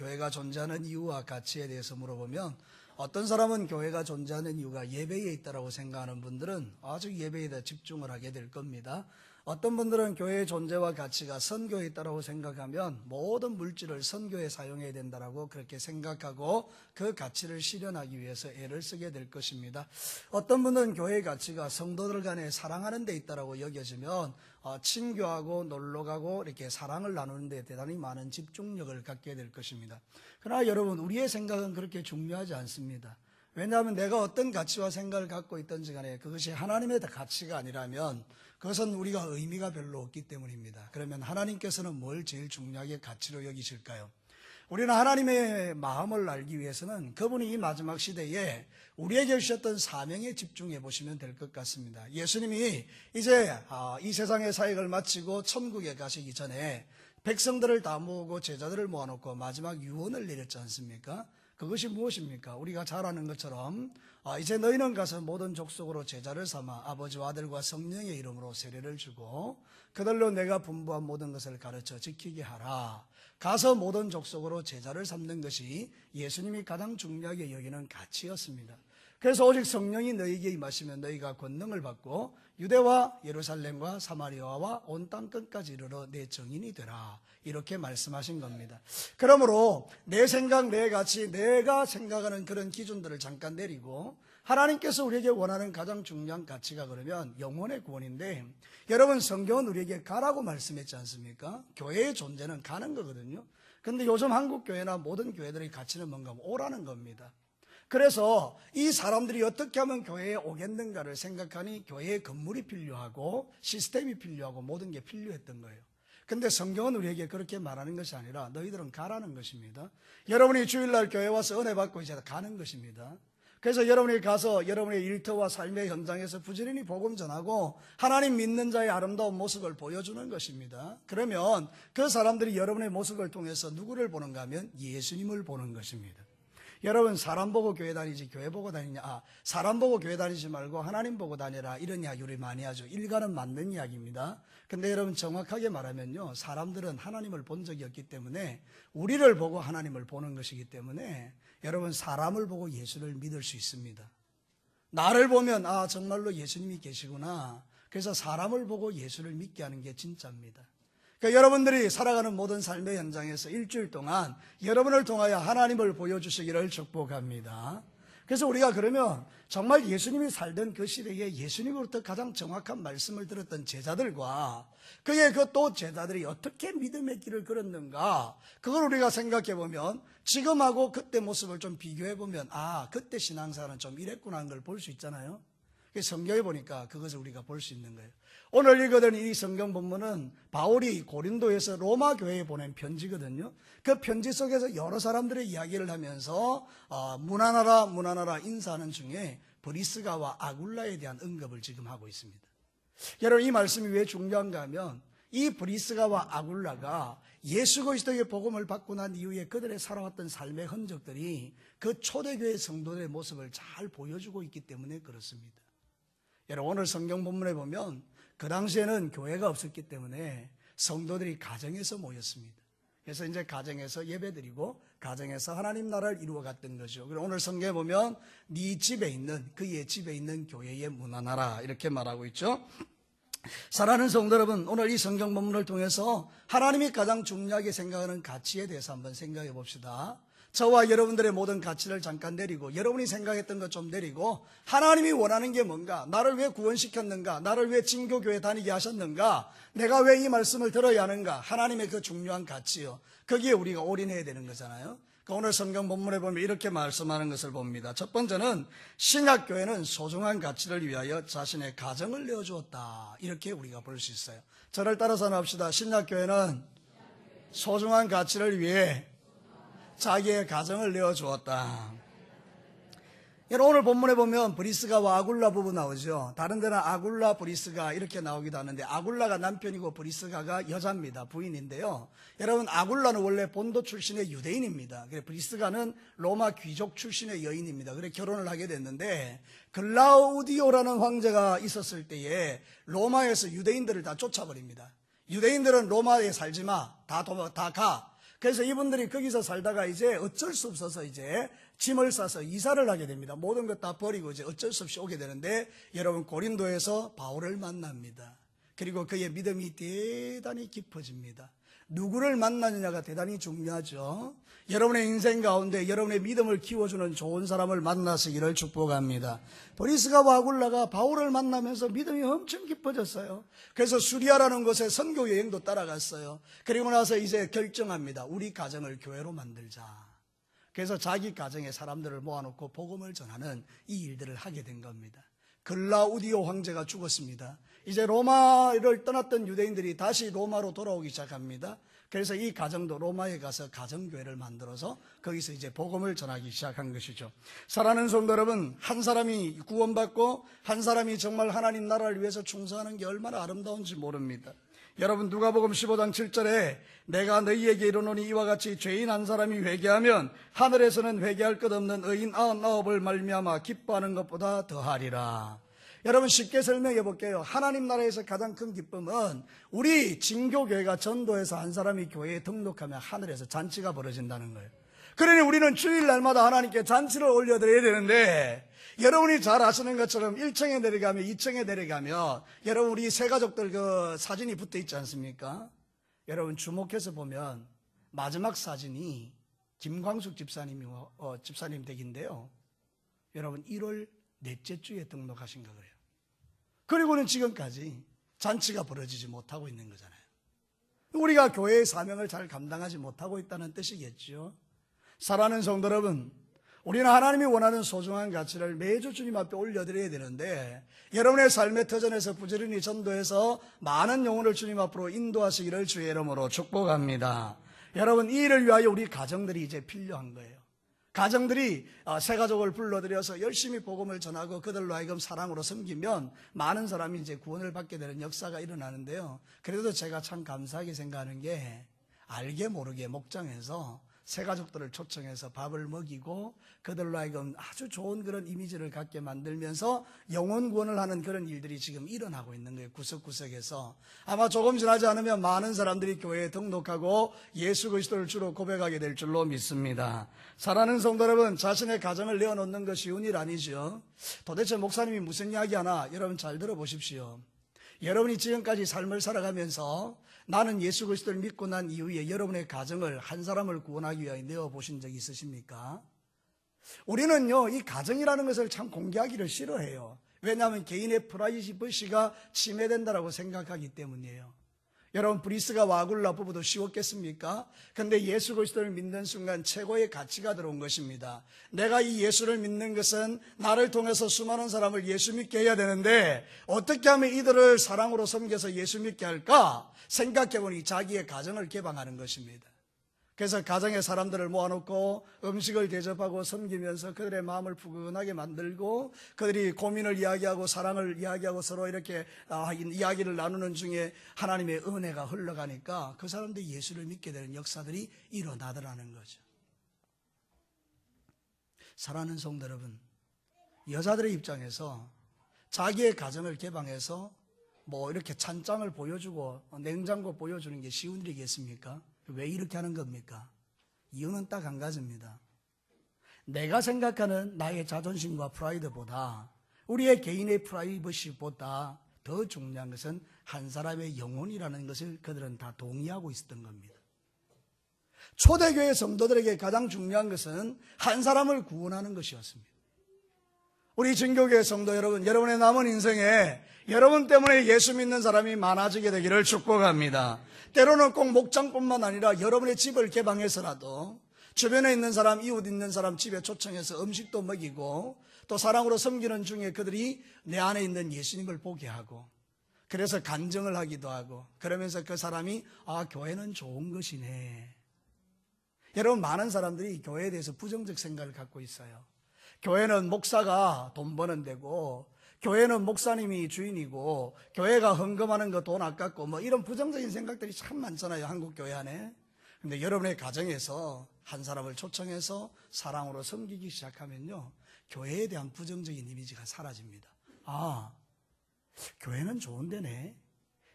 교회가 존재하는 이유와 가치에 대해서 물어보면 어떤 사람은 교회가 존재하는 이유가 예배에 있다고 생각하는 분들은 아주 예배에 대해 집중을 하게 될 겁니다. 어떤 분들은 교회의 존재와 가치가 선교에 있다고 생각하면 모든 물질을 선교에 사용해야 된다고 그렇게 생각하고 그 가치를 실현하기 위해서 애를 쓰게 될 것입니다. 어떤 분은 교회의 가치가 성도들 간에 사랑하는 데 있다고 여겨지면 친교하고 놀러가고 이렇게 사랑을 나누는 데 대단히 많은 집중력을 갖게 될 것입니다. 그러나 여러분, 우리의 생각은 그렇게 중요하지 않습니다. 왜냐하면 내가 어떤 가치와 생각을 갖고 있든지 간에 그것이 하나님의 가치가 아니라면 그것은 우리가 의미가 별로 없기 때문입니다. 그러면 하나님께서는 뭘 제일 중요하게 가치로 여기실까요? 우리는 하나님의 마음을 알기 위해서는 그분이 이 마지막 시대에 우리에게 주셨던 사명에 집중해 보시면 될 것 같습니다. 예수님이 이제 이 세상의 사역을 마치고 천국에 가시기 전에 백성들을 다 모으고 제자들을 모아놓고 마지막 유언을 내렸지 않습니까? 그것이 무엇입니까? 우리가 잘 아는 것처럼 이제 너희는 가서 모든 족속으로 제자를 삼아 아버지와 아들과 성령의 이름으로 세례를 주고 그들로 내가 분부한 모든 것을 가르쳐 지키게 하라. 가서 모든 족속으로 제자를 삼는 것이 예수님이 가장 중요하게 여기는 가치였습니다. 그래서 오직 성령이 너희에게 임하시면 너희가 권능을 받고 유대와 예루살렘과 사마리아와 온 땅 끝까지 이르러 내 증인이 되라. 이렇게 말씀하신 겁니다. 그러므로 내 생각, 내 가치, 내가 생각하는 그런 기준들을 잠깐 내리고 하나님께서 우리에게 원하는 가장 중요한 가치가 그러면 영혼의 구원인데, 여러분, 성경은 우리에게 가라고 말씀했지 않습니까? 교회의 존재는 가는 거거든요. 근데 요즘 한국 교회나 모든 교회들의 가치는 뭔가 오라는 겁니다. 그래서 이 사람들이 어떻게 하면 교회에 오겠는가를 생각하니 교회에 건물이 필요하고 시스템이 필요하고 모든 게 필요했던 거예요. 근데 성경은 우리에게 그렇게 말하는 것이 아니라 너희들은 가라는 것입니다. 여러분이 주일날 교회 와서 은혜 받고 이제 가는 것입니다. 그래서 여러분이 가서 여러분의 일터와 삶의 현장에서 부지런히 복음 전하고 하나님 믿는 자의 아름다운 모습을 보여주는 것입니다. 그러면 그 사람들이 여러분의 모습을 통해서 누구를 보는가 하면 예수님을 보는 것입니다. 여러분, 사람 보고 교회 다니지 교회 보고 다니냐, 사람 보고 교회 다니지 말고 하나님 보고 다니라, 이런 이야기를 많이 하죠. 일가는 맞는 이야기입니다. 근데 여러분, 정확하게 말하면요, 사람들은 하나님을 본 적이 없기 때문에 우리를 보고 하나님을 보는 것이기 때문에 여러분, 사람을 보고 예수를 믿을 수 있습니다. 나를 보면 정말로 예수님이 계시구나. 그래서 사람을 보고 예수를 믿게 하는 게 진짜입니다. 그러니까 여러분들이 살아가는 모든 삶의 현장에서 일주일 동안 여러분을 통하여 하나님을 보여주시기를 축복합니다. 그래서 우리가 그러면 정말 예수님이 살던 그 시대에 예수님으로부터 가장 정확한 말씀을 들었던 제자들과 그의 그 또 제자들이 어떻게 믿음의 길을 걸었는가, 그걸 우리가 생각해 보면 지금하고 그때 모습을 좀 비교해 보면 그때 신앙생활은 좀 이랬구나 하는 걸 볼 수 있잖아요. 성경에 보니까 그것을 우리가 볼 수 있는 거예요. 오늘 읽어드린 이 성경 본문은 바울이 고린도에서 로마 교회에 보낸 편지거든요. 그 편지 속에서 여러 사람들의 이야기를 하면서 무난하라 인사하는 중에 브리스가와 아굴라에 대한 언급을 지금 하고 있습니다. 여러분, 이 말씀이 왜 중요한가 하면 이 브리스가와 아굴라가 예수 그리스도의 복음을 받고 난 이후에 그들의 살아왔던 삶의 흔적들이 그 초대교회 성도들의 모습을 잘 보여주고 있기 때문에 그렇습니다. 여러분, 오늘 성경 본문에 보면 그 당시에는 교회가 없었기 때문에 성도들이 가정에서 모였습니다. 그래서 이제 가정에서 예배드리고 가정에서 하나님 나라를 이루어갔던 거죠. 그리고 오늘 성경에 보면 네 집에 있는, 그의 집에 있는 교회에 문안하라, 이렇게 말하고 있죠. 사랑하는 성도 여러분, 오늘 이 성경 본문을 통해서 하나님이 가장 중요하게 생각하는 가치에 대해서 한번 생각해 봅시다. 저와 여러분들의 모든 가치를 잠깐 내리고 여러분이 생각했던 것 좀 내리고 하나님이 원하는 게 뭔가, 나를 왜 구원시켰는가, 나를 왜 진교교회 다니게 하셨는가, 내가 왜 이 말씀을 들어야 하는가, 하나님의 그 중요한 가치요, 거기에 우리가 올인해야 되는 거잖아요. 오늘 성경 본문에 보면 이렇게 말씀하는 것을 봅니다. 첫 번째는 신약교회는 소중한 가치를 위하여 자신의 가정을 내어주었다, 이렇게 우리가 볼 수 있어요. 저를 따라서 합시다. 신약교회는 소중한 가치를 위해 자기의 가정을 내어주었다. 여러분, 오늘 본문에 보면 브리스가와 아굴라 부부 나오죠. 다른 데는 아굴라, 브리스가 이렇게 나오기도 하는데 아굴라가 남편이고 브리스가가 여자입니다. 부인인데요. 여러분, 아굴라는 원래 본도 출신의 유대인입니다. 그래서 브리스가는 로마 귀족 출신의 여인입니다. 그래서 결혼을 하게 됐는데 글라우디오라는 황제가 있었을 때에 로마에서 유대인들을 다 쫓아버립니다. 유대인들은 로마에 살지 마, 다 가. 그래서 이분들이 거기서 살다가 이제 어쩔 수 없어서 이제 짐을 싸서 이사를 하게 됩니다. 모든 것 다 버리고 이제 어쩔 수 없이 오게 되는데, 여러분 고린도에서 바울을 만납니다. 그리고 그의 믿음이 대단히 깊어집니다. 누구를 만나느냐가 대단히 중요하죠. 여러분의 인생 가운데 여러분의 믿음을 키워주는 좋은 사람을 만나시기를 축복합니다. 브리스가와 아굴라가 바울을 만나면서 믿음이 엄청 깊어졌어요. 그래서 수리아라는 곳에 선교 여행도 따라갔어요. 그리고 나서 이제 결정합니다. 우리 가정을 교회로 만들자. 그래서 자기 가정의 사람들을 모아놓고 복음을 전하는 이 일들을 하게 된 겁니다. 글라우디오 황제가 죽었습니다. 이제 로마를 떠났던 유대인들이 다시 로마로 돌아오기 시작합니다. 그래서 이 가정도 로마에 가서 가정교회를 만들어서 거기서 이제 복음을 전하기 시작한 것이죠. 사랑하는 성도 여러분, 한 사람이 구원받고 한 사람이 정말 하나님 나라를 위해서 충성하는 게 얼마나 아름다운지 모릅니다. 여러분, 누가복음 15장 7절에 내가 너희에게 이르노니 이와 같이 죄인 한 사람이 회개하면 하늘에서는 회개할 것 없는 의인 99을 말미암아 기뻐하는 것보다 더하리라. 여러분, 쉽게 설명해 볼게요. 하나님 나라에서 가장 큰 기쁨은 우리 진교교회가 전도해서 한 사람이 교회에 등록하면 하늘에서 잔치가 벌어진다는 거예요. 그러니 우리는 주일날마다 하나님께 잔치를 올려드려야 되는데, 여러분이 잘 아시는 것처럼 1층에 내려가면 2층에 내려가면 여러분 우리 세 가족들 그 사진이 붙어 있지 않습니까? 여러분 주목해서 보면 마지막 사진이 김광숙 집사님 댁인데요. 여러분 1월 넷째 주에 등록하신 거 그래요. 그리고는 지금까지 잔치가 벌어지지 못하고 있는 거잖아요. 우리가 교회의 사명을 잘 감당하지 못하고 있다는 뜻이겠죠. 사랑하는 성도 여러분, 우리는 하나님이 원하는 소중한 가치를 매주 주님 앞에 올려드려야 되는데, 여러분의 삶의 터전에서 부지런히 전도해서 많은 영혼을 주님 앞으로 인도하시기를 주의 이름으로 축복합니다. 여러분, 이 일을 위하여 우리 가정들이 이제 필요한 거예요. 가정들이 새 가족을 불러들여서 열심히 복음을 전하고 그들로 하여금 사랑으로 섬기면 많은 사람이 이제 구원을 받게 되는 역사가 일어나는데요. 그래도 제가 참 감사하게 생각하는 게, 알게 모르게 목장에서 새 가족들을 초청해서 밥을 먹이고 그들로 하여금 아주 좋은 그런 이미지를 갖게 만들면서 영혼 구원을 하는 그런 일들이 지금 일어나고 있는 거예요. 구석구석에서. 아마 조금 지나지 않으면 많은 사람들이 교회에 등록하고 예수 그리스도를 주로 고백하게 될 줄로 믿습니다. 사랑하는 성도 여러분, 자신의 가정을 내어놓는 것이 쉬운 일 아니죠. 도대체 목사님이 무슨 이야기 하나 여러분 잘 들어보십시오. 여러분이 지금까지 삶을 살아가면서 나는 예수 그리스도를 믿고 난 이후에 여러분의 가정을 한 사람을 구원하기 위하여 내어보신 적이 있으십니까? 우리는요, 이 가정이라는 것을 참 공개하기를 싫어해요. 왜냐하면 개인의 프라이버시가 침해된다고 생각하기 때문이에요. 여러분, 브리스가와 아굴라 부부도 쉬웠겠습니까? 근데 예수 그리스도를 믿는 순간 최고의 가치가 들어온 것입니다. 내가 이 예수를 믿는 것은 나를 통해서 수많은 사람을 예수 믿게 해야 되는데 어떻게 하면 이들을 사랑으로 섬겨서 예수 믿게 할까? 생각해보니 자기의 가정을 개방하는 것입니다. 그래서 가정의 사람들을 모아놓고 음식을 대접하고 섬기면서 그들의 마음을 푸근하게 만들고, 그들이 고민을 이야기하고 사랑을 이야기하고 서로 이렇게 이야기를 나누는 중에 하나님의 은혜가 흘러가니까 그 사람들이 예수를 믿게 되는 역사들이 일어나더라는 거죠. 사랑하는 성도 여러분, 여자들의 입장에서 자기의 가정을 개방해서 뭐 이렇게 찬장을 보여주고 냉장고 보여주는 게 쉬운 일이겠습니까? 왜 이렇게 하는 겁니까? 이유는 딱 한 가지입니다. 내가 생각하는 나의 자존심과 프라이드보다, 우리의 개인의 프라이버시보다 더 중요한 것은 한 사람의 영혼이라는 것을 그들은 다 동의하고 있었던 겁니다. 초대교회 성도들에게 가장 중요한 것은 한 사람을 구원하는 것이었습니다. 우리 진교교회 성도 여러분, 여러분의 남은 인생에 여러분 때문에 예수 믿는 사람이 많아지게 되기를 축복합니다. 때로는 꼭 목장뿐만 아니라 여러분의 집을 개방해서라도 주변에 있는 사람, 이웃 있는 사람 집에 초청해서 음식도 먹이고, 또 사랑으로 섬기는 중에 그들이 내 안에 있는 예수님을 보게 하고, 그래서 간증을 하기도 하고, 그러면서 그 사람이 교회는 좋은 것이네. 여러분, 많은 사람들이 교회에 대해서 부정적 생각을 갖고 있어요. 교회는 목사가 돈 버는 데고, 교회는 목사님이 주인이고, 교회가 헌금하는 거 돈 아깝고, 뭐 이런 부정적인 생각들이 참 많잖아요, 한국 교회 안에. 근데 여러분의 가정에서 한 사람을 초청해서 사랑으로 섬기기 시작하면요, 교회에 대한 부정적인 이미지가 사라집니다. 교회는 좋은 데네.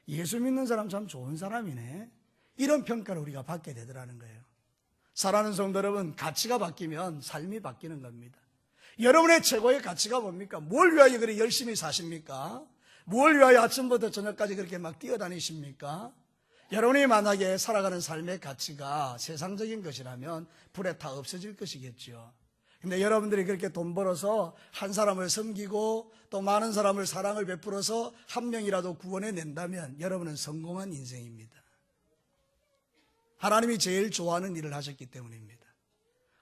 예수 믿는 사람 참 좋은 사람이네. 이런 평가를 우리가 받게 되더라는 거예요. 사랑하는 성도 여러분, 가치가 바뀌면 삶이 바뀌는 겁니다. 여러분의 최고의 가치가 뭡니까? 뭘 위하여 그렇게 열심히 사십니까? 뭘 위하여 아침부터 저녁까지 그렇게 막 뛰어다니십니까? 여러분이 만약에 살아가는 삶의 가치가 세상적인 것이라면 불에 타 없어질 것이겠죠. 근데 여러분들이 그렇게 돈 벌어서 한 사람을 섬기고 또 많은 사람을 사랑을 베풀어서 한 명이라도 구원해 낸다면 여러분은 성공한 인생입니다. 하나님이 제일 좋아하는 일을 하셨기 때문입니다.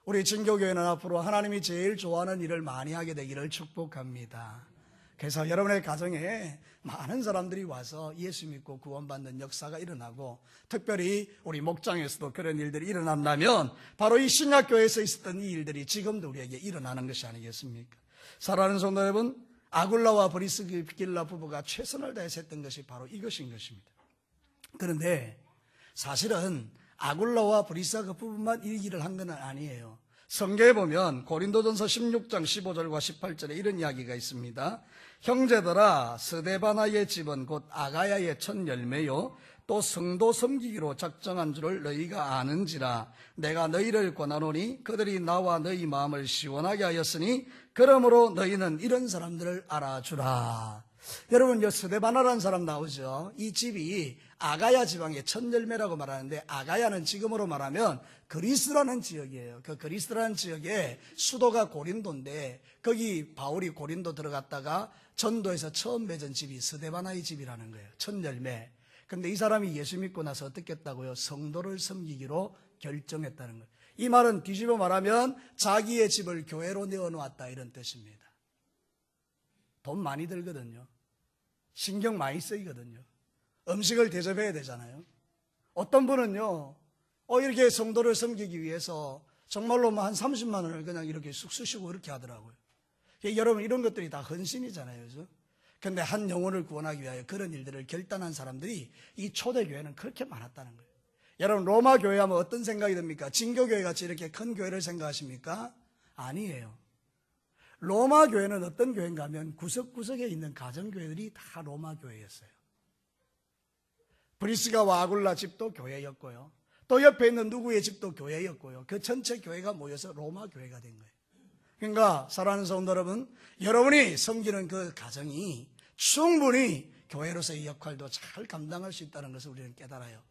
우리 진교교회는 앞으로 하나님이 제일 좋아하는 일을 많이 하게 되기를 축복합니다. 그래서 여러분의 가정에 많은 사람들이 와서 예수 믿고 구원받는 역사가 일어나고, 특별히 우리 목장에서도 그런 일들이 일어난다면 바로 이 신약교회에서 있었던 이 일들이 지금도 우리에게 일어나는 것이 아니겠습니까? 사랑하는 성도 여러분, 아굴라와 브리스길라 부부가 최선을 다해서 했던 것이 바로 이것인 것입니다. 그런데 사실은 아굴라와 브리스가 그 부분만 이 일을 한 건 아니에요. 성경에 보면 고린도전서 16장 15절과 18절에 이런 이야기가 있습니다. 형제들아, 스데바나의 집은 곧 아가야의 첫 열매요 또 성도 섬기기로 작정한 줄을 너희가 아는지라. 내가 너희를 권하노니 그들이 나와 너희 마음을 시원하게 하였으니 그러므로 너희는 이런 사람들을 알아주라. 여러분, 이 스데바나라는 사람 나오죠. 이 집이 아가야 지방의 첫 열매라고 말하는데, 아가야는 지금으로 말하면 그리스라는 지역이에요. 그 그리스라는 지역에 수도가 고린도인데, 거기 바울이 고린도 들어갔다가 전도에서 처음 맺은 집이 스데바나의 집이라는 거예요. 첫 열매. 근데 이 사람이 예수 믿고 나서 어떻게 했다고요? 성도를 섬기기로 결정했다는 거예요. 이 말은 뒤집어 말하면 자기의 집을 교회로 내어놓았다, 이런 뜻입니다. 돈 많이 들거든요. 신경 많이 쓰이거든요. 음식을 대접해야 되잖아요. 어떤 분은요, 이렇게 성도를 섬기기 위해서 정말로 한 30만 원을 그냥 이렇게 쑥 쓰시고 이렇게 하더라고요. 여러분, 이런 것들이 다 헌신이잖아요. 그죠? 근데 한 영혼을 구원하기 위하여 그런 일들을 결단한 사람들이 이 초대교회는 그렇게 많았다는 거예요. 여러분, 로마 교회 하면 어떤 생각이 듭니까? 진교교회 같이 이렇게 큰 교회를 생각하십니까? 아니에요. 로마 교회는 어떤 교회인가 하면 구석구석에 있는 가정교회들이 다 로마 교회였어요. 브리스가와 아굴라 집도 교회였고요. 또 옆에 있는 누구의 집도 교회였고요. 그 전체 교회가 모여서 로마 교회가 된 거예요. 그러니까 사랑하는 성도 여러분, 여러분이 섬기는 그 가정이 충분히 교회로서의 역할도 잘 감당할 수 있다는 것을 우리는 깨달아요.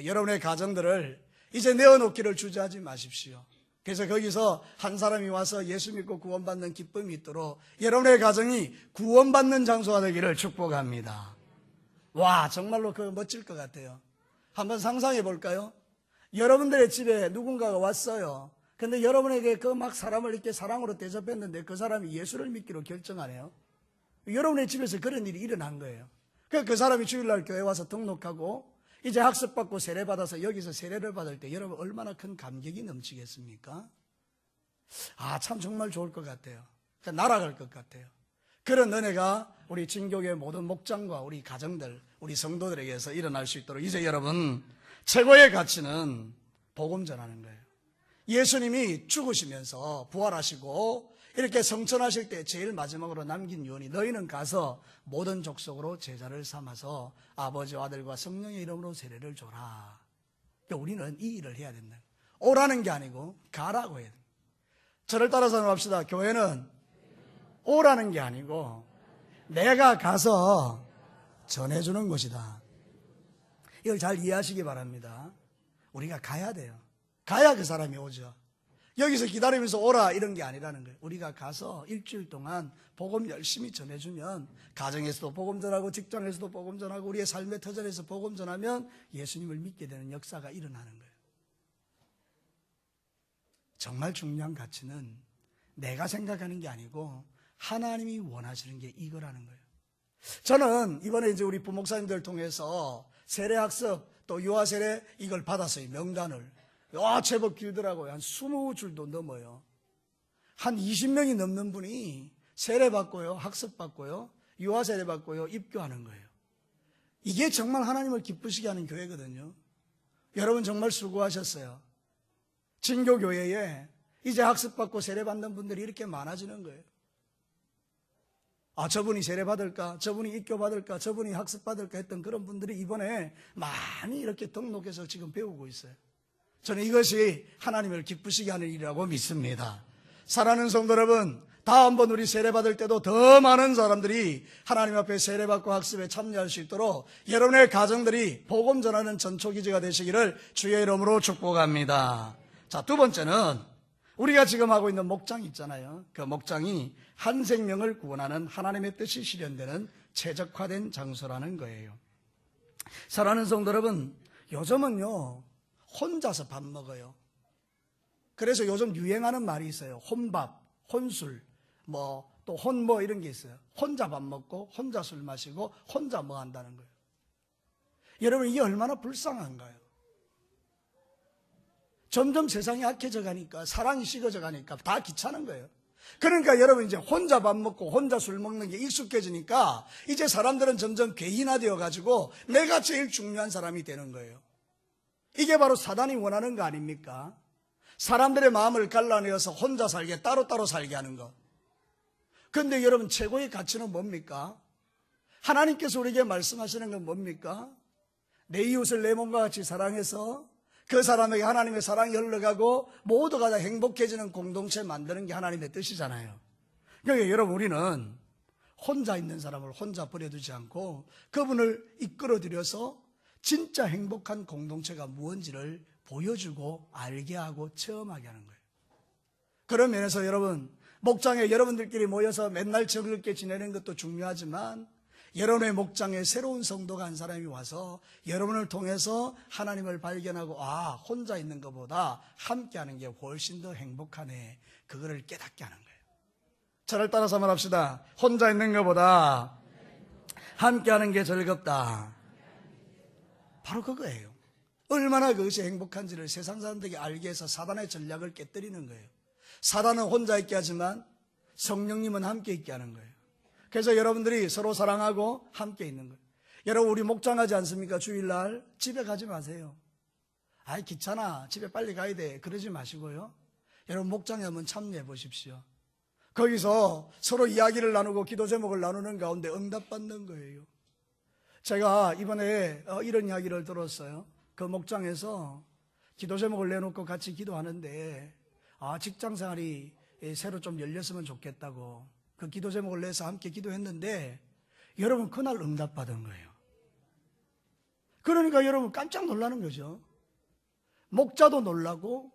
여러분의 가정들을 이제 내어놓기를 주저하지 마십시오. 그래서 거기서 한 사람이 와서 예수 믿고 구원받는 기쁨이 있도록 여러분의 가정이 구원받는 장소가 되기를 축복합니다. 와, 정말로 그 멋질 것 같아요. 한번 상상해 볼까요? 여러분들의 집에 누군가가 왔어요. 근데 여러분에게 그 막 사람을 이렇게 사랑으로 대접했는데 그 사람이 예수를 믿기로 결정하네요. 여러분의 집에서 그런 일이 일어난 거예요. 그 사람이 주일날 교회 와서 등록하고 이제 학습받고 세례받아서 여기서 세례를 받을 때 여러분 얼마나 큰 감격이 넘치겠습니까? 참 정말 좋을 것 같아요. 날아갈 것 같아요. 그런 은혜가 우리 진교교회 모든 목장과 우리 가정들, 우리 성도들에게서 일어날 수 있도록 이제 여러분, 최고의 가치는 복음 전하는 거예요. 예수님이 죽으시면서 부활하시고 이렇게 성천하실 때 제일 마지막으로 남긴 유언이 너희는 가서 모든 족속으로 제자를 삼아서 아버지와 아들과 성령의 이름으로 세례를 줘라. 그러니까 우리는 이 일을 해야 된다. 오라는 게 아니고 가라고 해야 됩니다. 저를 따라서 합시다. 교회는 오라는 게 아니고 내가 가서 전해주는 것이다. 이걸 잘 이해하시기 바랍니다. 우리가 가야 돼요. 가야 그 사람이 오죠. 여기서 기다리면서 오라 이런 게 아니라는 거예요. 우리가 가서 일주일 동안 복음 열심히 전해주면 가정에서도 복음 전하고 직장에서도 복음 전하고 우리의 삶의 터전에서 복음 전하면 예수님을 믿게 되는 역사가 일어나는 거예요. 정말 중요한 가치는 내가 생각하는 게 아니고 하나님이 원하시는 게 이거라는 거예요. 저는 이번에 이제 우리 부목사님들 통해서 세례학습 또 유아세례 이걸 받았어요. 명단을. 제법 길더라고요. 한 20줄도 넘어요. 한 20명이 넘는 분이 세례 받고요, 학습 받고요, 유아세례 받고요, 입교하는 거예요. 이게 정말 하나님을 기쁘시게 하는 교회거든요. 여러분 정말 수고하셨어요. 진교교회에 이제 학습 받고 세례 받는 분들이 이렇게 많아지는 거예요. 저분이 세례 받을까, 저분이 입교 받을까, 저분이 학습 받을까 했던 그런 분들이 이번에 많이 이렇게 등록해서 지금 배우고 있어요. 저는 이것이 하나님을 기쁘시게 하는 일이라고 믿습니다. 사랑하는 성도 여러분, 다음번 우리 세례받을 때도 더 많은 사람들이 하나님 앞에 세례받고 학습에 참여할 수 있도록 여러분의 가정들이 복음 전하는 전초기지가 되시기를 주의 이름으로 축복합니다. 자, 두 번째는 우리가 지금 하고 있는 목장 있잖아요. 그 목장이 한 생명을 구원하는 하나님의 뜻이 실현되는 최적화된 장소라는 거예요. 사랑하는 성도 여러분, 요즘은요 혼자서 밥 먹어요. 그래서 요즘 유행하는 말이 있어요. 혼밥, 혼술, 또 혼뭐 이런 게 있어요. 혼자 밥 먹고 혼자 술 마시고 혼자 뭐 한다는 거예요. 여러분, 이게 얼마나 불쌍한가요? 점점 세상이 악해져 가니까, 사랑이 식어져 가니까 다 귀찮은 거예요. 그러니까 여러분, 이제 혼자 밥 먹고 혼자 술 먹는 게 익숙해지니까 이제 사람들은 점점 개인화되어 가지고 내가 제일 중요한 사람이 되는 거예요. 이게 바로 사단이 원하는 거 아닙니까? 사람들의 마음을 갈라내어서 혼자 살게, 따로따로 살게 하는 것. 그런데 여러분, 최고의 가치는 뭡니까? 하나님께서 우리에게 말씀하시는 건 뭡니까? 내 이웃을 내 몸과 같이 사랑해서 그 사람에게 하나님의 사랑이 흘러가고 모두가 다 행복해지는 공동체 만드는 게 하나님의 뜻이잖아요. 그러니까 여러분, 우리는 혼자 있는 사람을 혼자 버려두지 않고 그분을 이끌어들여서 진짜 행복한 공동체가 무엇인지를 보여주고 알게 하고 체험하게 하는 거예요. 그런 면에서 여러분, 목장에 여러분들끼리 모여서 맨날 즐겁게 지내는 것도 중요하지만 여러분의 목장에 새로운 성도가 한 사람이 와서 여러분을 통해서 하나님을 발견하고, 혼자 있는 것보다 함께하는 게 훨씬 더 행복하네, 그거를 깨닫게 하는 거예요. 저를 따라서 말합시다. 혼자 있는 것보다 함께하는 게 즐겁다. 바로 그거예요. 얼마나 그것이 행복한지를 세상 사람들에게 알게 해서 사단의 전략을 깨뜨리는 거예요. 사단은 혼자 있게 하지만 성령님은 함께 있게 하는 거예요. 그래서 여러분들이 서로 사랑하고 함께 있는 거예요. 여러분, 우리 목장하지 않습니까? 주일날 집에 가지 마세요. 귀찮아, 집에 빨리 가야 돼, 그러지 마시고요, 여러분 목장에 한번 참여해 보십시오. 거기서 서로 이야기를 나누고 기도 제목을 나누는 가운데 응답받는 거예요. 제가 이번에 이런 이야기를 들었어요. 그 목장에서 기도 제목을 내놓고 같이 기도하는데 직장 생활이 새로 좀 열렸으면 좋겠다고 그 기도 제목을 내서 함께 기도했는데 여러분, 그날 응답받은 거예요. 그러니까 여러분 깜짝 놀라는 거죠. 목자도 놀라고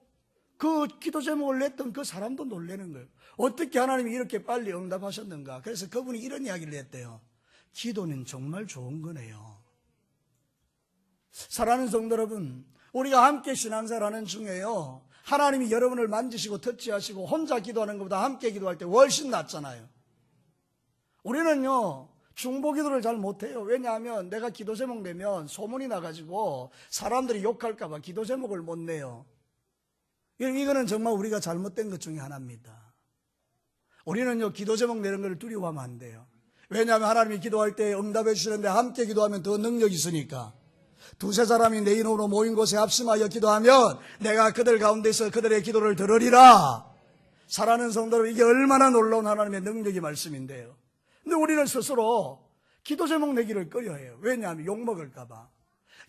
그 기도 제목을 냈던 그 사람도 놀라는 거예요. 어떻게 하나님이 이렇게 빨리 응답하셨는가. 그래서 그분이 이런 이야기를 했대요. 기도는 정말 좋은 거네요. 사랑하는 성도 여러분, 우리가 함께 신앙생활하는 중에요, 하나님이 여러분을 만지시고 터치하시고 혼자 기도하는 것보다 함께 기도할 때 훨씬 낫잖아요. 우리는요 중보기도를 잘 못해요. 왜냐하면 내가 기도 제목 내면 소문이 나가지고 사람들이 욕할까 봐 기도 제목을 못 내요. 이거는 정말 우리가 잘못된 것 중에 하나입니다. 우리는요 기도 제목 내는 걸 두려워하면 안 돼요. 왜냐하면 하나님이 기도할 때 응답해 주시는데 함께 기도하면 더 능력이 있으니까. 두세 사람이 내 이름으로 모인 곳에 합심하여 기도하면 내가 그들 가운데서 그들의 기도를 들으리라. 사랑하는 성도들, 이게 얼마나 놀라운 하나님의 능력의 말씀인데요. 근데 우리는 스스로 기도 제목 내기를 꺼려해요. 왜냐하면 욕먹을까 봐.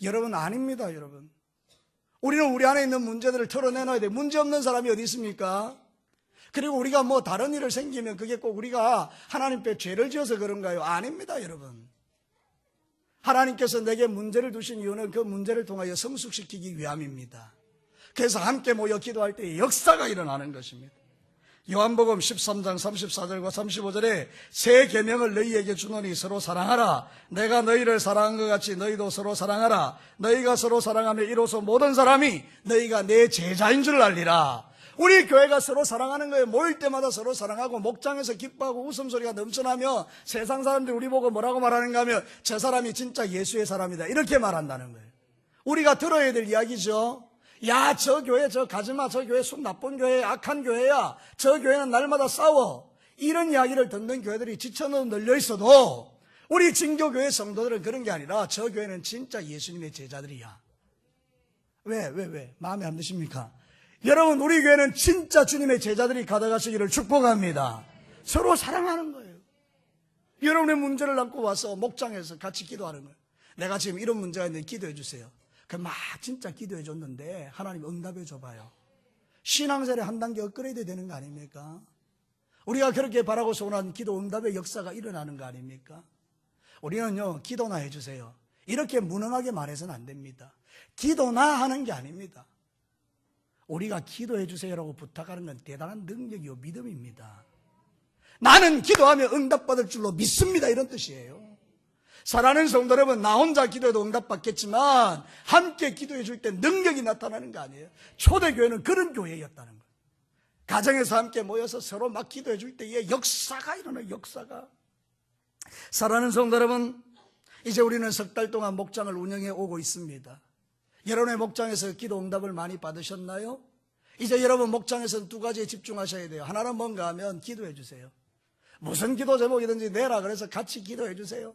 여러분, 아닙니다. 여러분, 우리는 우리 안에 있는 문제들을 털어내놔야 돼요. 문제없는 사람이 어디 있습니까? 그리고 우리가 다른 일을 생기면 그게 꼭 우리가 하나님께 죄를 지어서 그런가요? 아닙니다. 여러분, 하나님께서 내게 문제를 두신 이유는 그 문제를 통하여 성숙시키기 위함입니다. 그래서 함께 모여 기도할 때 역사가 일어나는 것입니다. 요한복음 13장 34절과 35절에 새 계명을 너희에게 주노니 서로 사랑하라. 내가 너희를 사랑한 것 같이 너희도 서로 사랑하라. 너희가 서로 사랑하며 이로써 모든 사람이 너희가 내 제자인 줄 알리라. 우리 교회가 서로 사랑하는 거예요. 모일 때마다 서로 사랑하고 목장에서 기뻐하고 웃음소리가 넘쳐나며 세상 사람들이 우리 보고 뭐라고 말하는가 하면 저 사람이 진짜 예수의 사람이다, 이렇게 말한다는 거예요. 우리가 들어야 될 이야기죠. 야, 저 교회 저 가지마, 저 교회 속 나쁜 교회, 악한 교회야, 저 교회는 날마다 싸워, 이런 이야기를 듣는 교회들이 지천으로 널려 있어도 우리 진교교회 성도들은 그런 게 아니라 저 교회는 진짜 예수님의 제자들이야. 왜? 마음에 안 드십니까? 여러분, 우리 교회는 진짜 주님의 제자들이 가득하시기를 축복합니다. 서로 사랑하는 거예요. 여러분의 문제를 안고 와서 목장에서 같이 기도하는 거예요. 내가 지금 이런 문제가 있는데 기도해 주세요. 막 진짜 기도해 줬는데 하나님 응답해 줘봐요. 신앙생활에 한 단계 업그레이드 되는 거 아닙니까? 우리가 그렇게 바라고 소원한 기도 응답의 역사가 일어나는 거 아닙니까? 우리는요, 기도나 해주세요. 이렇게 무능하게 말해서는 안 됩니다. 기도나 하는 게 아닙니다. 우리가 기도해 주세요라고 부탁하는 건 대단한 능력이요 믿음입니다. 나는 기도하면 응답받을 줄로 믿습니다, 이런 뜻이에요. 사랑하는 성도 여러분, 나 혼자 기도해도 응답받겠지만 함께 기도해 줄 때 능력이 나타나는 거 아니에요? 초대교회는 그런 교회였다는 거예요. 가정에서 함께 모여서 서로 막 기도해 줄 때에 역사가 일어나요, 역사가. 사랑하는 성도 여러분, 이제 우리는 석 달 동안 목장을 운영해 오고 있습니다. 여러분의 목장에서 기도 응답을 많이 받으셨나요? 이제 여러분 목장에서는 두 가지에 집중하셔야 돼요. 하나는 뭔가 하면 기도해 주세요. 무슨 기도 제목이든지 내라 그래서 같이 기도해 주세요.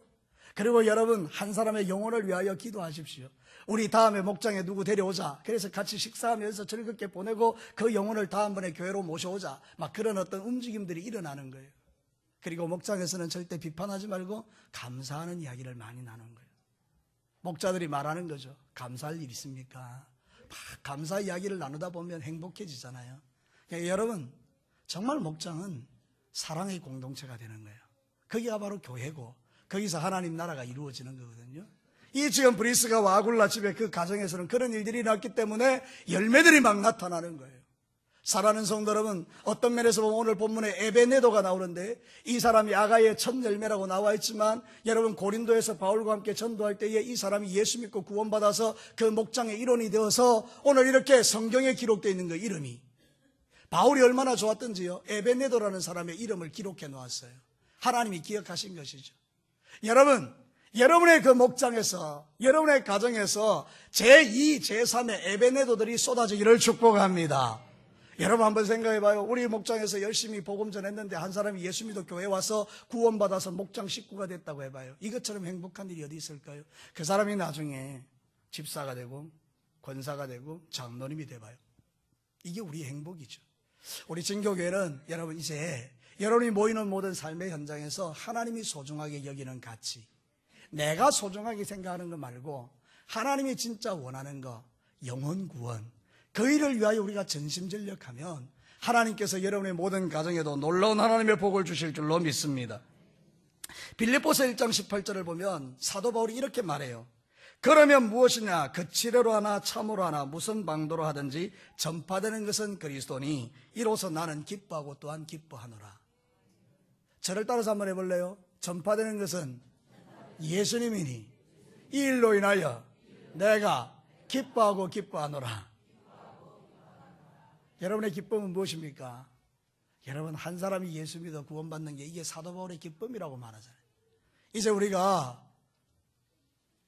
그리고 여러분 한 사람의 영혼을 위하여 기도하십시오. 우리 다음에 목장에 누구 데려오자. 그래서 같이 식사하면서 즐겁게 보내고 그 영혼을 다음번에 교회로 모셔오자. 막 그런 어떤 움직임들이 일어나는 거예요. 그리고 목장에서는 절대 비판하지 말고 감사하는 이야기를 많이 나누는 거예요. 목자들이 말하는 거죠. 감사할 일 있습니까? 막 감사 이야기를 나누다 보면 행복해지잖아요. 그러니까 여러분 정말 목장은 사랑의 공동체가 되는 거예요. 거기가 바로 교회고 거기서 하나님 나라가 이루어지는 거거든요. 이 지금 브리스가와 아굴라 집의 그 가정에서는 그런 일들이 났기 때문에 열매들이 막 나타나는 거예요. 사랑하는 성도 여러분, 어떤 면에서 보면 오늘 본문에 에베네도가 나오는데 이 사람이 아가의 첫 열매라고 나와 있지만 여러분 고린도에서 바울과 함께 전도할 때에 이 사람이 예수 믿고 구원받아서 그 목장의 일원이 되어서 오늘 이렇게 성경에 기록되어 있는 거 이름이 바울이 얼마나 좋았던지요. 에베네도라는 사람의 이름을 기록해 놓았어요. 하나님이 기억하신 것이죠. 여러분, 여러분의 그 목장에서 여러분의 가정에서 제2, 제3의 에베네도들이 쏟아지기를 축복합니다. 여러분 한번 생각해봐요. 우리 목장에서 열심히 복음 전했는데 한 사람이 예수 믿어 교회 와서 구원받아서 목장 식구가 됐다고 해봐요. 이것처럼 행복한 일이 어디 있을까요? 그 사람이 나중에 집사가 되고 권사가 되고 장로님이 돼봐요. 이게 우리의 행복이죠. 우리 진교교회는 여러분 이제 여러분이 모이는 모든 삶의 현장에서 하나님이 소중하게 여기는 가치, 내가 소중하게 생각하는 거 말고 하나님이 진짜 원하는 거, 영혼 구원, 그 일을 위하여 우리가 전심전력하면 하나님께서 여러분의 모든 가정에도 놀라운 하나님의 복을 주실 줄로 믿습니다. 빌립보서 1장 18절을 보면 사도 바울이 이렇게 말해요. 그러면 무엇이냐? 거칠어로 하나 참으로 하나 무슨 방도로 하든지 전파되는 것은 그리스도니 이로써 나는 기뻐하고 또한 기뻐하노라. 저를 따라서 한번 해볼래요? 전파되는 것은 예수님이니 이 일로 인하여 내가 기뻐하고 기뻐하노라. 여러분의 기쁨은 무엇입니까? 여러분 한 사람이 예수 믿어 구원받는 게 이게 사도 바울의 기쁨이라고 말하잖아요. 이제 우리가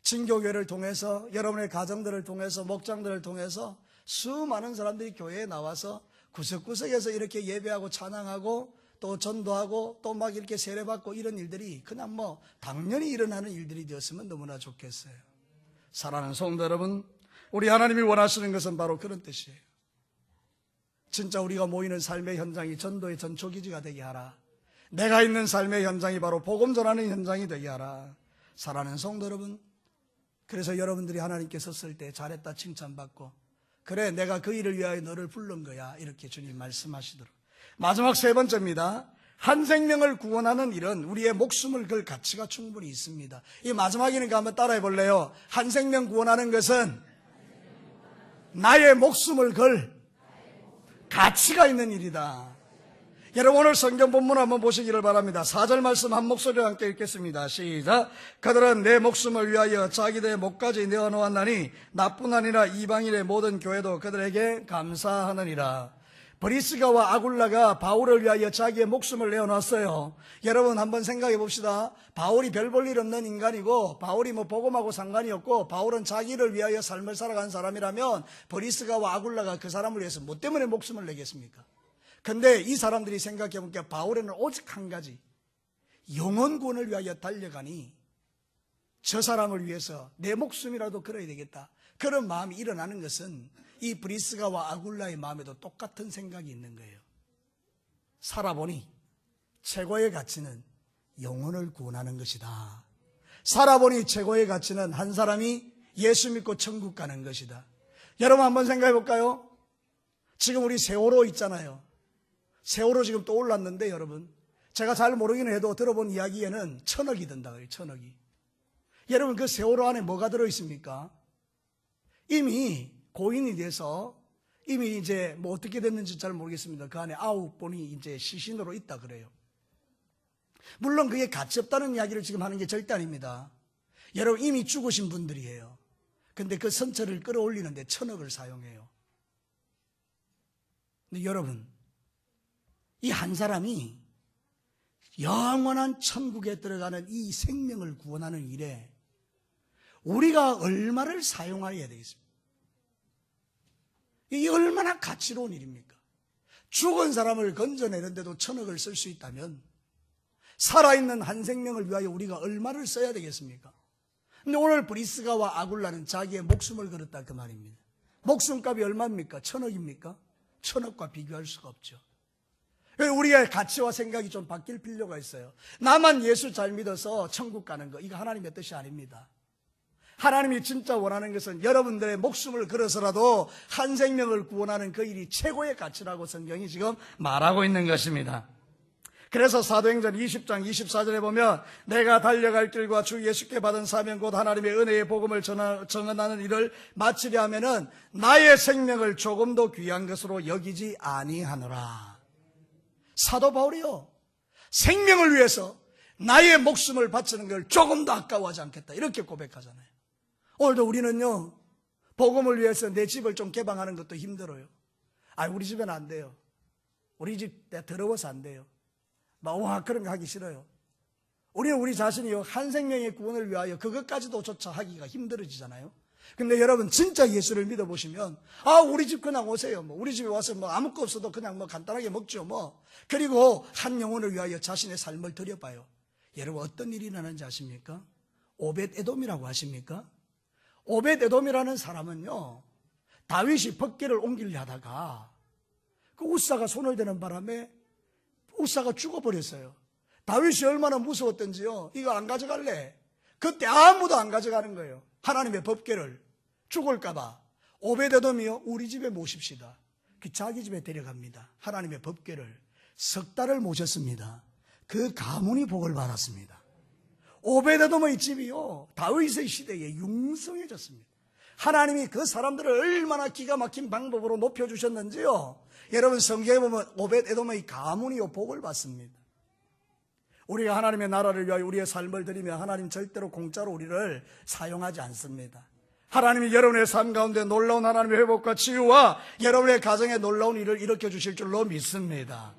진교교회를 통해서 여러분의 가정들을 통해서 목장들을 통해서 수많은 사람들이 교회에 나와서 구석구석에서 이렇게 예배하고 찬양하고 또 전도하고 또 막 이렇게 세례받고 이런 일들이 그냥 뭐 당연히 일어나는 일들이 되었으면 너무나 좋겠어요. 사랑하는 성도 여러분, 우리 하나님이 원하시는 것은 바로 그런 뜻이에요. 진짜 우리가 모이는 삶의 현장이 전도의 전초기지가 되게 하라. 내가 있는 삶의 현장이 바로 복음 전하는 현장이 되게 하라. 사랑하는 성도 여러분, 그래서 여러분들이 하나님께 섰을 때 잘했다 칭찬받고 그래 내가 그 일을 위하여 너를 부른 거야 이렇게 주님 말씀하시도록. 마지막 세 번째입니다. 한 생명을 구원하는 일은 우리의 목숨을 걸 가치가 충분히 있습니다. 이 마지막이니까 한번 따라해 볼래요? 한 생명 구원하는 것은 나의 목숨을 걸 가치가 있는 일이다. 여러분 오늘 성경 본문 한번 보시기를 바랍니다. 4절 말씀 한 목소리로 함께 읽겠습니다. 시작. 그들은 내 목숨을 위하여 자기들의 목까지 내어놓았나니 나뿐 아니라 이방인의 모든 교회도 그들에게 감사하느니라. 브리스가와 아굴라가 바울을 위하여 자기의 목숨을 내어놨어요. 여러분 한번 생각해 봅시다. 바울이 별 볼 일 없는 인간이고 바울이 뭐 복음하고 상관이 없고 바울은 자기를 위하여 삶을 살아간 사람이라면 브리스가와 아굴라가 그 사람을 위해서 뭐 때문에 목숨을 내겠습니까? 근데 이 사람들이 생각해 보니까 바울에는 오직 한 가지, 영혼 구원을 위하여 달려가니 저 사람을 위해서 내 목숨이라도 걸어야 되겠다. 그런 마음이 일어나는 것은 이 브리스가와 아굴라의 마음에도 똑같은 생각이 있는 거예요. 살아보니 최고의 가치는 영혼을 구원하는 것이다. 살아보니 최고의 가치는 한 사람이 예수 믿고 천국 가는 것이다. 여러분 한번 생각해 볼까요? 지금 우리 세월호 있잖아요. 세월호 지금 떠올랐는데 여러분, 제가 잘 모르기는 해도 들어본 이야기에는 1,000억이 든다 그래요. 1,000억이. 여러분 그 세월호 안에 뭐가 들어있습니까? 이미 고인이 돼서 이미 이제 뭐 어떻게 됐는지 잘 모르겠습니다. 그 안에 9분이 이제 시신으로 있다 그래요. 물론 그게 가치 없다는 이야기를 지금 하는 게 절대 아닙니다. 여러분 이미 죽으신 분들이에요. 근데 그 선처를 끌어올리는데 1,000억을 사용해요. 근데 여러분, 이 한 사람이 영원한 천국에 들어가는 이 생명을 구원하는 일에 우리가 얼마를 사용해야 되겠습니까? 이게 얼마나 가치로운 일입니까? 죽은 사람을 건져내는데도 1,000억을 쓸 수 있다면 살아있는 한 생명을 위하여 우리가 얼마를 써야 되겠습니까? 근데 오늘 브리스가와 아굴라는 자기의 목숨을 걸었다 그 말입니다. 목숨값이 얼마입니까? 1,000억입니까? 1,000억과 비교할 수가 없죠. 우리의 가치와 생각이 좀 바뀔 필요가 있어요. 나만 예수 잘 믿어서 천국 가는 거, 이거 하나님의 뜻이 아닙니다. 하나님이 진짜 원하는 것은 여러분들의 목숨을 걸어서라도 한 생명을 구원하는 그 일이 최고의 가치라고 성경이 지금 말하고 있는 것입니다. 그래서 사도행전 20장 24절에 보면 내가 달려갈 길과 주 예수께 받은 사명 곧 하나님의 은혜의 복음을 전하는 일을 마치려 하면은 나의 생명을 조금도 귀한 것으로 여기지 아니하노라. 사도 바울이요, 생명을 위해서 나의 목숨을 바치는 걸 조금도 아까워하지 않겠다 이렇게 고백하잖아요. 오늘도 우리는요, 복음을 위해서 내 집을 좀 개방하는 것도 힘들어요. 우리 집에는 안 돼요. 우리 집 더러워서 안 돼요. 그런 거 하기 싫어요. 우리는 우리 자신이요, 한 생명의 구원을 위하여 그것까지도 조차 하기가 힘들어지잖아요. 근데 여러분 진짜 예수를 믿어보시면 우리 집 그냥 오세요. 우리 집에 와서 아무것도 없어도 그냥 간단하게 먹죠. 그리고 한 영혼을 위하여 자신의 삶을 드려봐요. 여러분 어떤 일이 나는지 아십니까? 오벳 에돔이라고 아십니까? 오벳 에돔이라는 사람은요, 다윗이 법궤를 옮기려 하다가 그 우사가 손을 대는 바람에 우사가 죽어버렸어요. 다윗이 얼마나 무서웠던지요, 이거 안 가져갈래? 그때 아무도 안 가져가는 거예요. 하나님의 법궤를. 죽을까봐 오벳 에돔이요, 우리 집에 모십시다. 자기 집에 데려갑니다. 하나님의 법궤를. 석 달을 모셨습니다. 그 가문이 복을 받았습니다. 오벳 에돔의 집이요, 다윗의 시대에 융성해졌습니다. 하나님이 그 사람들을 얼마나 기가 막힌 방법으로 높여주셨는지요, 여러분 성경에 보면 오벳 에돔의 가문이요 복을 받습니다. 우리가 하나님의 나라를 위하여 우리의 삶을 드리면 하나님 절대로 공짜로 우리를 사용하지 않습니다. 하나님이 여러분의 삶 가운데 놀라운 하나님의 회복과 치유와 여러분의 가정에 놀라운 일을 일으켜 주실 줄로 믿습니다.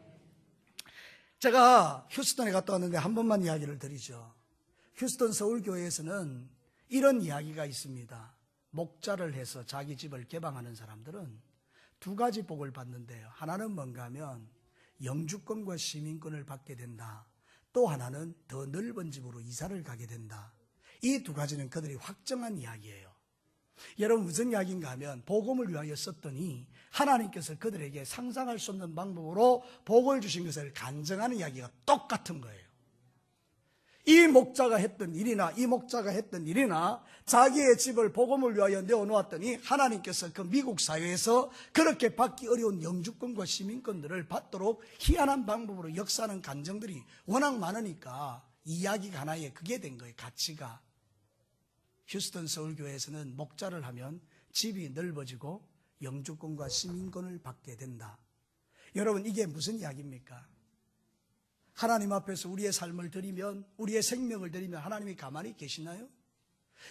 제가 휴스턴에 갔다 왔는데 한 번만 이야기를 드리죠. 휴스턴 서울교회에서는 이런 이야기가 있습니다. 목자를 해서 자기 집을 개방하는 사람들은 두 가지 복을 받는데요. 하나는 뭔가 하면 영주권과 시민권을 받게 된다. 또 하나는 더 넓은 집으로 이사를 가게 된다. 이 두 가지는 그들이 확정한 이야기예요. 여러분 무슨 이야기인가 하면 복음을 위하여 썼더니 하나님께서 그들에게 상상할 수 없는 방법으로 복을 주신 것을 간증하는 이야기가 똑같은 거예요. 이 목자가 했던 일이나 이 목자가 했던 일이나 자기의 집을 복음을 위하여 내어놓았더니 하나님께서 그 미국 사회에서 그렇게 받기 어려운 영주권과 시민권들을 받도록 희한한 방법으로 역사하는 간증들이 워낙 많으니까 이야기가 하나에 그게 된 거예요. 가치가. 휴스턴 서울교회에서는 목자를 하면 집이 넓어지고 영주권과 시민권을 받게 된다. 여러분 이게 무슨 이야기입니까? 하나님 앞에서 우리의 삶을 드리면, 우리의 생명을 드리면 하나님이 가만히 계시나요?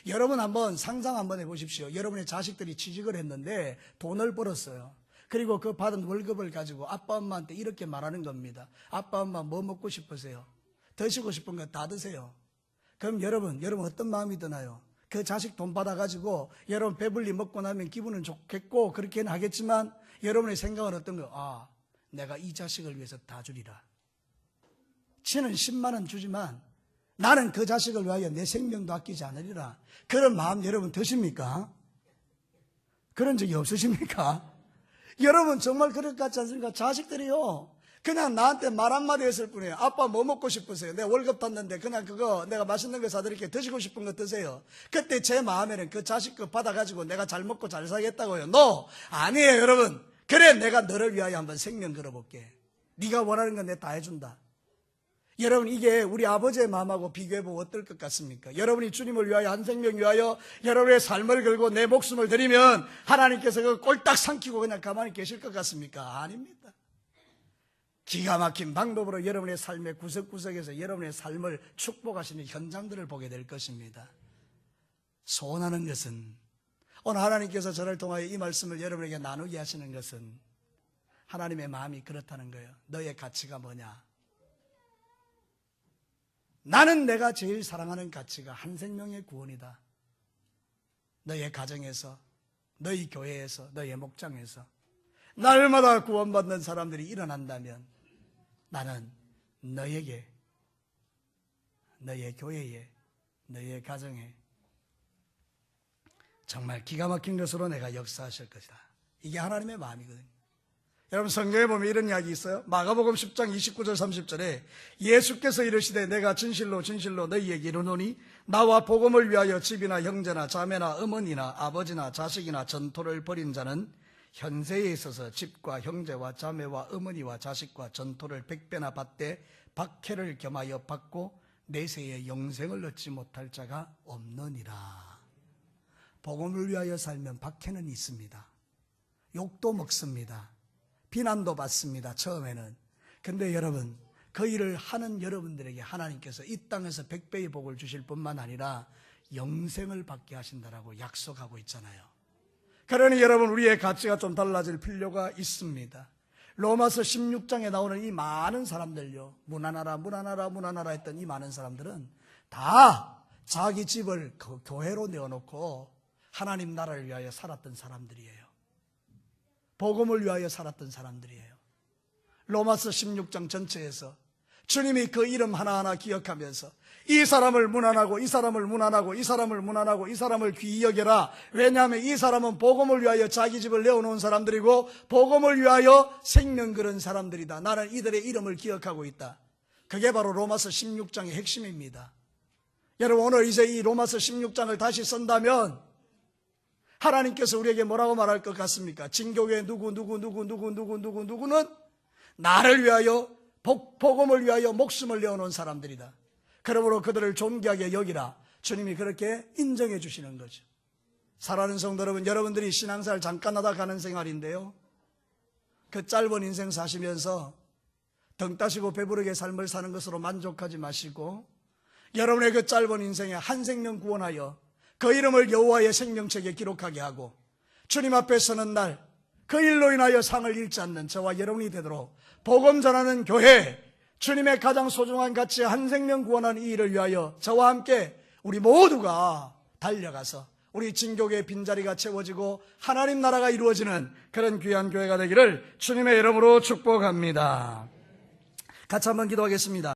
여러분 한번 상상 한번 해보십시오. 여러분의 자식들이 취직을 했는데 돈을 벌었어요. 그리고 그 받은 월급을 가지고 아빠 엄마한테 이렇게 말하는 겁니다. 아빠 엄마 뭐 먹고 싶으세요? 드시고 싶은 거 다 드세요. 그럼 여러분 어떤 마음이 드나요? 그 자식 돈 받아가지고 여러분 배불리 먹고 나면 기분은 좋겠고 그렇게는 하겠지만 여러분의 생각은 어떤 거예요? 내가 이 자식을 위해서 다 주리라. 지는 10만 원 주지만 나는 그 자식을 위하여 내 생명도 아끼지 않으리라. 그런 마음 여러분 드십니까? 그런 적이 없으십니까? 여러분 정말 그럴 것 같지 않습니까? 자식들이요, 그냥 나한테 말 한마디 했을 뿐이에요. 아빠 뭐 먹고 싶으세요? 내가 월급 탔는데 그냥 그거 내가 맛있는 거 사드릴게, 드시고 싶은 거 드세요. 그때 제 마음에는 그 자식 거 받아가지고 내가 잘 먹고 잘 살겠다고요. 아니에요 여러분. 그래, 내가 너를 위하여 한번 생명 걸어볼게. 네가 원하는 건 내가 다 해준다. 여러분, 이게 우리 아버지의 마음하고 비교해보면 어떨 것 같습니까? 여러분이 주님을 위하여, 한 생명 위하여 여러분의 삶을 걸고 내 목숨을 드리면 하나님께서 그 꼴딱 삼키고 그냥 가만히 계실 것 같습니까? 아닙니다. 기가 막힌 방법으로 여러분의 삶의 구석구석에서 여러분의 삶을 축복하시는 현장들을 보게 될 것입니다. 소원하는 것은, 오늘 하나님께서 저를 통하여 이 말씀을 여러분에게 나누게 하시는 것은 하나님의 마음이 그렇다는 거예요. 너의 가치가 뭐냐? 나는 내가 제일 사랑하는 가치가 한 생명의 구원이다. 너의 가정에서, 너희 교회에서, 너의 목장에서 날마다 구원받는 사람들이 일어난다면 나는 너에게, 너의 교회에, 너의 가정에 정말 기가 막힌 것으로 내가 역사하실 것이다. 이게 하나님의 마음이거든요. 여러분, 성경에 보면 이런 이야기 있어요. 마가복음 10장 29절 30절에 예수께서 이르시되 내가 진실로 진실로 너희에게 이르노니 나와 복음을 위하여 집이나 형제나 자매나 어머니나 아버지나 자식이나 전토를 벌인 자는 현세에 있어서 집과 형제와 자매와 어머니와 자식과 전토를 100배나 받되 박해를 겸하여 받고 내세에 영생을 얻지 못할 자가 없느니라. 복음을 위하여 살면 박해는 있습니다. 욕도 먹습니다. 비난도 받습니다. 처음에는. 근데 여러분, 그 일을 하는 여러분들에게 하나님께서 이 땅에서 100배의 복을 주실 뿐만 아니라 영생을 받게 하신다라고 약속하고 있잖아요. 그러니 여러분, 우리의 가치가 좀 달라질 필요가 있습니다. 로마서 16장에 나오는 이 많은 사람들요, 무난하라 무난하라 무난하라 했던 이 많은 사람들은 다 자기 집을 교회로 내어놓고 하나님 나라를 위하여 살았던 사람들이에요. 복음을 위하여 살았던 사람들이에요. 로마서 16장 전체에서 주님이 그 이름 하나하나 기억하면서 이 사람을 무난하고 이 사람을 무난하고 이 사람을 무난하고 이 사람을 귀히 여겨라. 왜냐하면 이 사람은 복음을 위하여 자기 집을 내어놓은 사람들이고 복음을 위하여 생명 걸은 사람들이다. 나는 이들의 이름을 기억하고 있다. 그게 바로 로마서 16장의 핵심입니다. 여러분, 오늘 이제 이 로마서 16장을 다시 쓴다면 하나님께서 우리에게 뭐라고 말할 것 같습니까? 진교회 누구는 나를 위하여, 복음을 위하여 목숨을 내어놓은 사람들이다. 그러므로 그들을 존귀하게 여기라. 주님이 그렇게 인정해 주시는 거죠. 사랑하는 성도 여러분, 여러분들이 신앙생활 잠깐 하다 가는 생활인데요, 그 짧은 인생 사시면서 덩 따시고 배부르게 삶을 사는 것으로 만족하지 마시고 여러분의 그 짧은 인생에 한 생명 구원하여 그 이름을 여호와의 생명책에 기록하게 하고 주님 앞에 서는 날 그 일로 인하여 상을 잃지 않는 저와 여러분이 되도록 복음 전하는 교회, 주님의 가장 소중한 가치 한 생명 구원하는 이 일을 위하여 저와 함께 우리 모두가 달려가서 우리 진교계의 빈자리가 채워지고 하나님 나라가 이루어지는 그런 귀한 교회가 되기를 주님의 이름으로 축복합니다. 같이 한번 기도하겠습니다.